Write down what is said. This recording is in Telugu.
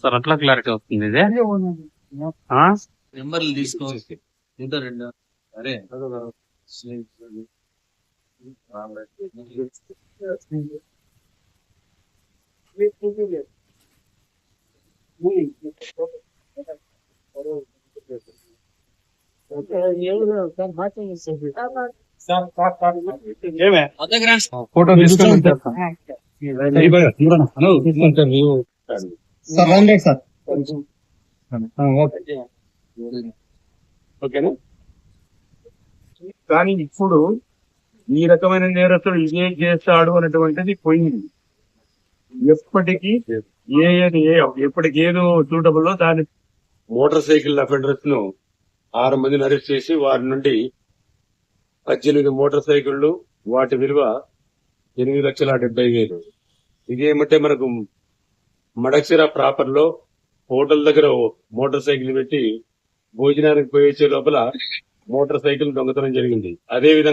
సార్ అట్లా క్లారిటీ వస్తుంది ఇది ఆ? నెంబర్లు తీసుకో ఇంకా రెండు అరే ఫోటో తీసుకొని ఓకేనా. కానీ ఇప్పుడు ఈ రకమైన నేరస్తుడు ఇదే చేస్తాడు అనేటువంటిది పోయింది. ఎప్పటికీ ఎప్పటికి ఏదో సూటబుల్ దాని మోటార్ సైకిల్ అఫెండర్స్ ను 6 మందిని అరెస్ట్ చేసి వారి నుండి 18 మోటార్ సైకిళ్లు వాటి విలువ 8,70,000. ఇదేమంటే మనకు మడక్సిర ప్రాపర్ లో హోటల్ దగ్గర మోటార్ సైకిల్ పెట్టి భోజనానికి పోయొచ్చే లోపల మోటార్ సైకిల్ దొంగతనం జరిగింది. అదే విధంగా